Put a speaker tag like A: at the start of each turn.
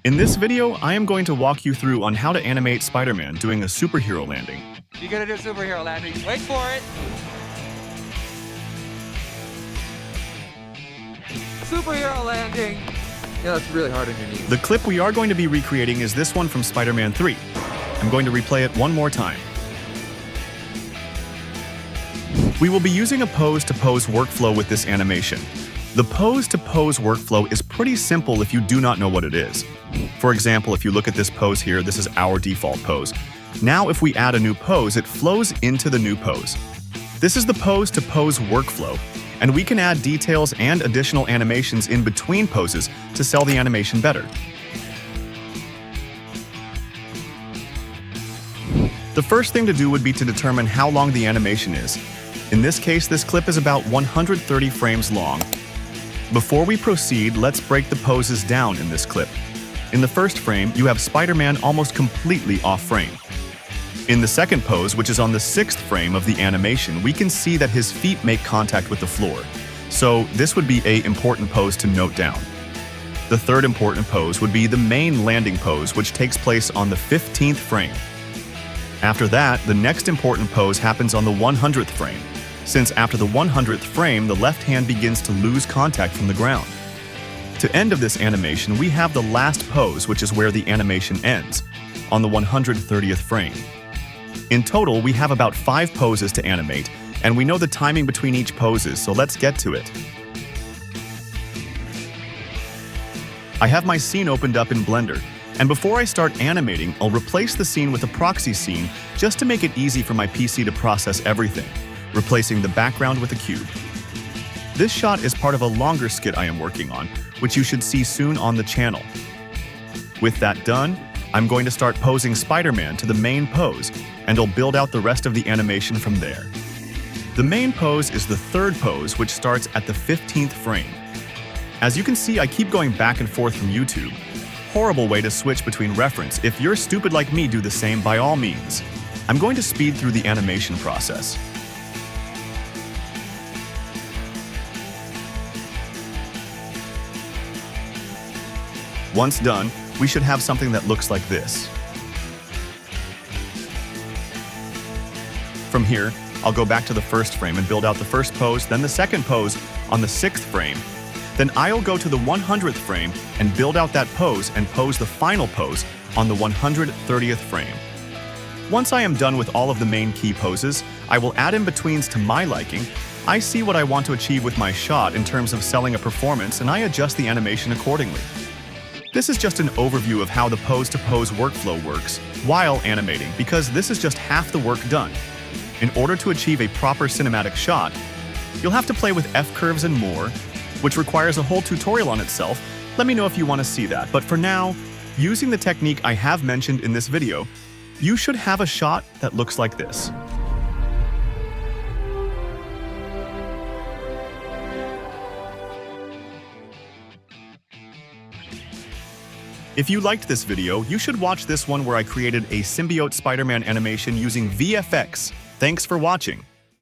A: In this video, I am going to walk you through on how to animate Spider-Man doing a superhero landing.
B: You're gonna do a superhero landing. Wait for it. Superhero landing. Yeah, that's really hard on your knees.
A: The clip we are going to be recreating is this one from Spider-Man 3. I'm going to replay it one more time. We will be using a pose-to-pose workflow with this animation. The pose-to-pose workflow is pretty simple if you do not know what it is. For example, if you look at this pose here, this is our default pose. Now if we add a new pose, it flows into the new pose. This is the pose-to-pose workflow, and we can add details and additional animations in between poses to sell the animation better. The first thing to do would be to determine how long the animation is. In this case, this clip is about 130 frames long. Before we proceed, let's break the poses down in this clip. In the first frame, you have Spider-Man almost completely off frame. In the second pose, which is on the 6th frame of the animation, we can see that his feet make contact with the floor. So this would be an important pose to note down. The third important pose would be the main landing pose, which takes place on the 15th frame. After that, the next important pose happens on the 100th frame, since after the 100th frame, the left hand begins to lose contact from the ground. To end of this animation, we have the last pose, which is where the animation ends, on the 130th frame. In total, we have about 5 poses to animate, and we know the timing between each poses, so let's get to it. I have my scene opened up in Blender, and before I start animating, I'll replace the scene with a proxy scene just to make it easy for my PC to process everything, replacing the background with a cube. This shot is part of a longer skit I am working on, which you should see soon on the channel. With that done, I'm going to start posing Spider-Man to the main pose, and I'll build out the rest of the animation from there. The main pose is the third pose, which starts at the 15th frame. As you can see, I keep going back and forth from YouTube. Horrible way to switch between reference. If you're stupid like me, do the same by all means. I'm going to speed through the animation process. Once done, we should have something that looks like this. From here, I'll go back to the first frame and build out the first pose, then the second pose on the 6th frame. Then I'll go to the 100th frame and build out that pose and pose the final pose on the 130th frame. Once I am done with all of the main key poses, I will add in-betweens to my liking. I see what I want to achieve with my shot in terms of selling a performance, and I adjust the animation accordingly. This is just an overview of how the pose-to-pose workflow works while animating, because this is just half the work done. In order to achieve a proper cinematic shot, you'll have to play with F-curves and more, which requires a whole tutorial on itself. Let me know if you want to see that. But for now, using the technique I have mentioned in this video, you should have a shot that looks like this. If you liked this video, you should watch this one where I created a symbiote Spider-Man animation using VFX. Thanks for watching.